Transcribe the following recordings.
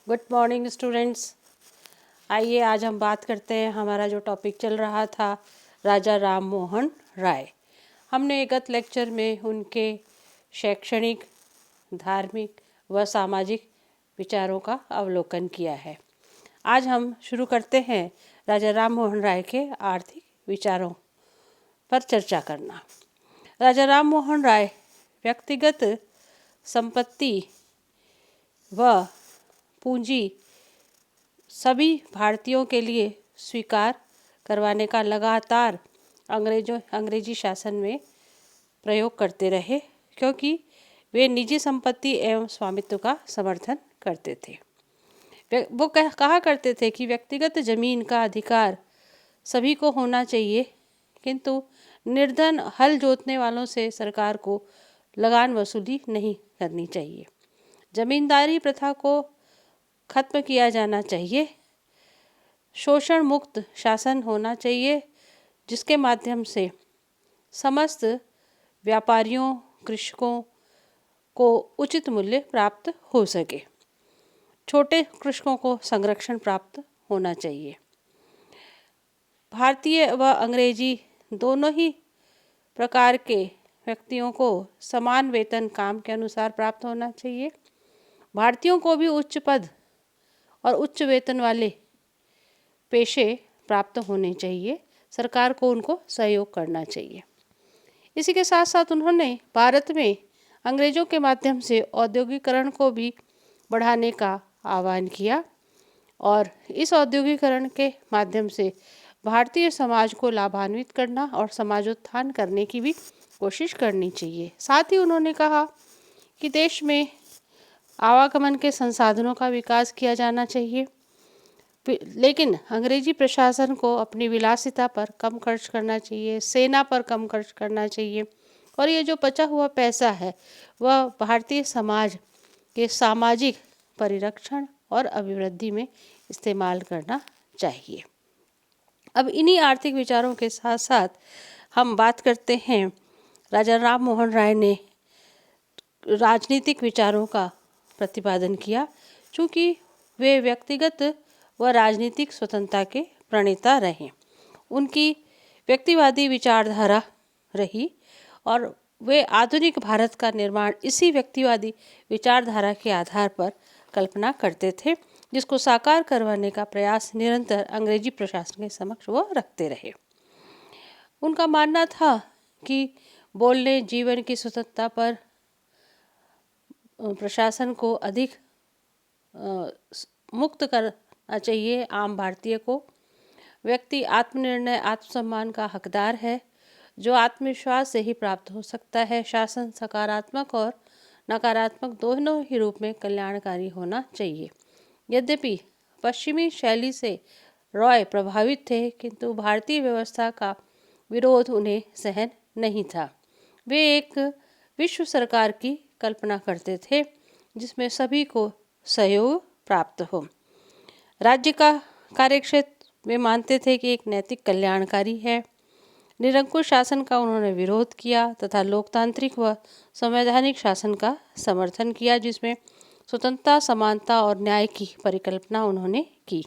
Good morning students. आइए आज हम बात करते हैं। हमारा जो टॉपिक चल रहा था राजा राम मोहन राय। हमने गत लेक्चर में उनके शैक्षणिक, धार्मिक व सामाजिक विचारों का अवलोकन किया है। आज हम शुरू करते हैं राजा राम मोहन राय के आर्थिक विचारों पर चर्चा करना। राजा राम मोहन राय व्यक्तिगत संपत्ति व पूंजी सभी भारतीयों के लिए स्वीकार करवाने का लगातार अंग्रेजी शासन में प्रयोग करते रहे, क्योंकि वे निजी संपत्ति एवं स्वामित्व का समर्थन करते थे। वो कहा करते थे कि व्यक्तिगत जमीन का अधिकार सभी को होना चाहिए, किंतु निर्धन हल जोतने वालों से सरकार को लगान वसूली नहीं करनी चाहिए। जमींदारी प्रथा को खत्म किया जाना चाहिए। शोषण मुक्त शासन होना चाहिए, जिसके माध्यम से समस्त व्यापारियों, कृषकों को उचित मूल्य प्राप्त हो सके। छोटे कृषकों को संरक्षण प्राप्त होना चाहिए। भारतीय व अंग्रेजी दोनों ही प्रकार के व्यक्तियों को समान वेतन काम के अनुसार प्राप्त होना चाहिए। भारतीयों को भी उच्च पद और उच्च वेतन वाले पेशे प्राप्त होने चाहिए। सरकार को उनको सहयोग करना चाहिए। इसी के साथ साथ उन्होंने भारत में अंग्रेजों के माध्यम से औद्योगिकरण को भी बढ़ाने का आह्वान किया और इस औद्योगिकरण के माध्यम से भारतीय समाज को लाभान्वित करना और समाजोत्थान करने की भी कोशिश करनी चाहिए। साथ ही उन्होंने कहा कि देश में आवागमन के संसाधनों का विकास किया जाना चाहिए, लेकिन अंग्रेजी प्रशासन को अपनी विलासिता पर कम खर्च करना चाहिए, सेना पर कम खर्च करना चाहिए और ये जो बचा हुआ पैसा है वह भारतीय समाज के सामाजिक परिरक्षण और अभिवृद्धि में इस्तेमाल करना चाहिए। अब इन्हीं आर्थिक विचारों के साथ साथ हम बात करते हैं राजा राम मोहन राय ने राजनीतिक विचारों का प्रतिपादन किया, चूँकि वे व्यक्तिगत व राजनीतिक स्वतंत्रता के प्रणेता रहे। उनकी व्यक्तिवादी विचारधारा रही और वे आधुनिक भारत का निर्माण इसी व्यक्तिवादी विचारधारा के आधार पर कल्पना करते थे, जिसको साकार करवाने का प्रयास निरंतर अंग्रेजी प्रशासन के समक्ष वो रखते रहे। उनका मानना था कि बोलने, जीवन की स्वतंत्रता पर प्रशासन को अधिक मुक्त करना चाहिए। आम भारतीय को व्यक्ति आत्मनिर्णय, आत्मसम्मान का हकदार है, जो आत्मविश्वास से ही प्राप्त हो सकता है। शासन सकारात्मक और नकारात्मक दोनों ही रूप में कल्याणकारी होना चाहिए। यद्यपि पश्चिमी शैली से रॉय प्रभावित थे, किंतु भारतीय व्यवस्था का विरोध उन्हें सहन नहीं था। वे एक विश्व सरकार की कल्पना करते थे, जिसमें सभी को सहयोग प्राप्त हो। राज्य का कार्यक्षेत्र वे मानते थे कि एक नैतिक कल्याणकारी है। निरंकुश शासन का उन्होंने विरोध किया तथा लोकतांत्रिक व संवैधानिक शासन का समर्थन किया, जिसमें स्वतंत्रता, समानता और न्याय की परिकल्पना उन्होंने की।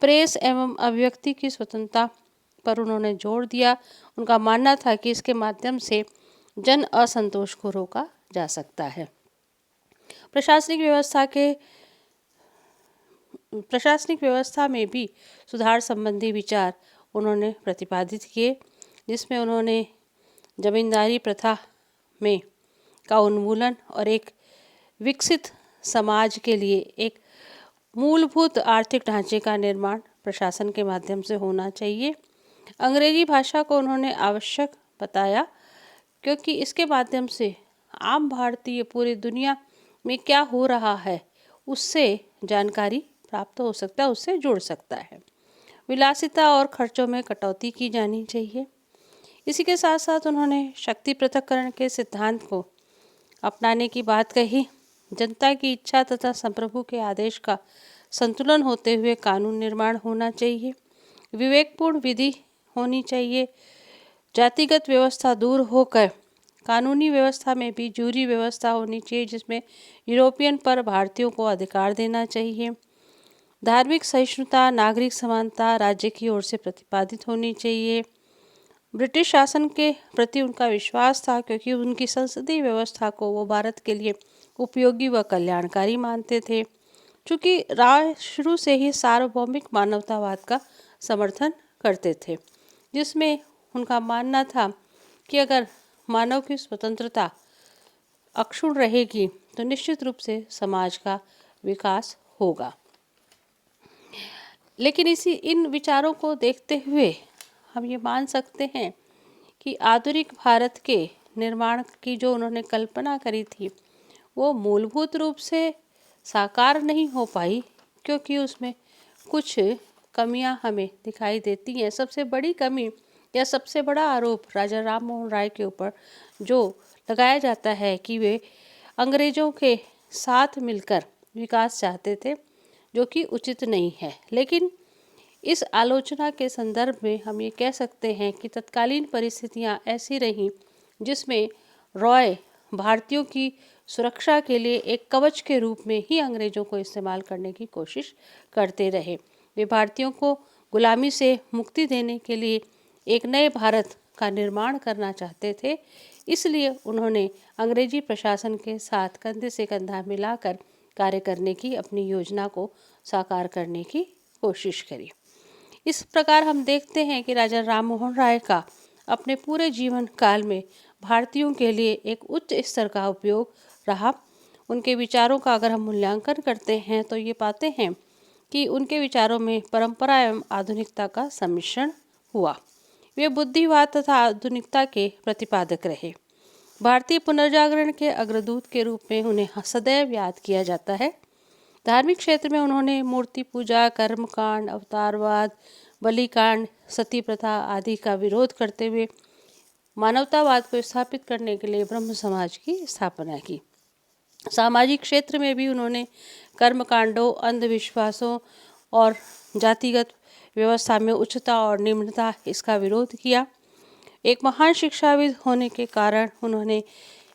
प्रेस एवं अभिव्यक्ति की स्वतंत्रता पर उन्होंने जोर दिया। उनका मानना था कि इसके माध्यम से जन असंतोष को रोका जा सकता है। प्रशासनिक व्यवस्था में भी सुधार संबंधी विचार उन्होंने प्रतिपादित किए, जिसमें उन्होंने जमींदारी प्रथा में का उन्मूलन और एक विकसित समाज के लिए एक मूलभूत आर्थिक ढांचे का निर्माण प्रशासन के माध्यम से होना चाहिए। अंग्रेजी भाषा को उन्होंने आवश्यक बताया, क्योंकि इसके माध्यम से आम भारतीय पूरी दुनिया में क्या हो रहा है उससे जानकारी प्राप्त हो सकता है, उससे जुड़ सकता है। विलासिता और खर्चों में कटौती की जानी चाहिए। इसी के साथ साथ उन्होंने शक्ति पृथक्करण के सिद्धांत को अपनाने की बात कही। जनता की इच्छा तथा संप्रभु के आदेश का संतुलन होते हुए कानून निर्माण होना चाहिए। विवेकपूर्ण विधि होनी चाहिए। जातिगत व्यवस्था दूर होकर कानूनी व्यवस्था में भी जूरी व्यवस्था होनी चाहिए, जिसमें यूरोपियन पर भारतीयों को अधिकार देना चाहिए। धार्मिक सहिष्णुता, नागरिक समानता राज्य की ओर से प्रतिपादित होनी चाहिए। ब्रिटिश शासन के प्रति उनका विश्वास था, क्योंकि उनकी संसदीय व्यवस्था को वो भारत के लिए उपयोगी व कल्याणकारी मानते थे। चूँकि राय शुरू से ही सार्वभौमिक मानवतावाद का समर्थन करते थे, जिसमें उनका मानना था कि अगर मानव की स्वतंत्रता अक्षुण्ण रहेगी तो निश्चित रूप से समाज का विकास होगा। लेकिन इन विचारों को देखते हुए हम ये मान सकते हैं कि आधुनिक भारत के निर्माण की जो उन्होंने कल्पना करी थी, वो मूलभूत रूप से साकार नहीं हो पाई, क्योंकि उसमें कुछ कमियां हमें दिखाई देती हैं। सबसे बड़ी कमी या सबसे बड़ा आरोप राजा राम मोहन राय के ऊपर जो लगाया जाता है कि वे अंग्रेज़ों के साथ मिलकर विकास चाहते थे, जो कि उचित नहीं है। लेकिन इस आलोचना के संदर्भ में हम ये कह सकते हैं कि तत्कालीन परिस्थितियां ऐसी रहीं जिसमें रॉय भारतीयों की सुरक्षा के लिए एक कवच के रूप में ही अंग्रेज़ों को इस्तेमाल करने की कोशिश करते रहे। वे भारतीयों को गुलामी से मुक्ति देने के लिए एक नए भारत का निर्माण करना चाहते थे। इसलिए उन्होंने अंग्रेजी प्रशासन के साथ कंधे से कंधा मिलाकर कार्य करने की अपनी योजना को साकार करने की कोशिश करी। इस प्रकार हम देखते हैं कि राजा राम मोहन राय का अपने पूरे जीवन काल में भारतीयों के लिए एक उच्च स्तर का उपयोग रहा। उनके विचारों का अगर हम मूल्यांकन करते हैं तो ये पाते हैं कि उनके विचारों में परंपरा एवं आधुनिकता का सम्मिश्रण हुआ। वे बुद्धिवाद तथा आधुनिकता के प्रतिपादक रहे। भारतीय पुनर्जागरण के अग्रदूत के रूप में उन्हें सदैव याद किया जाता है। धार्मिक क्षेत्र में उन्होंने मूर्ति पूजा, कर्मकांड, अवतारवाद, बलिकांड, सती प्रथा आदि का विरोध करते हुए मानवतावाद को स्थापित करने के लिए ब्रह्म समाज की स्थापना की। सामाजिक क्षेत्र में भी उन्होंने कर्मकांडों, अंधविश्वासों और जातिगत व्यवस्था में उच्चता और निम्नता इसका विरोध किया। एक महान शिक्षाविद होने के कारण उन्होंने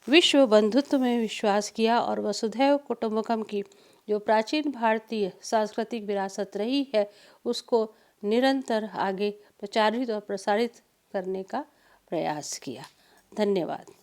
विश्व बंधुत्व में विश्वास किया और वसुधैव कुटुंबकम की जो प्राचीन भारतीय सांस्कृतिक विरासत रही है उसको निरंतर आगे प्रचारित और प्रसारित करने का प्रयास किया। धन्यवाद।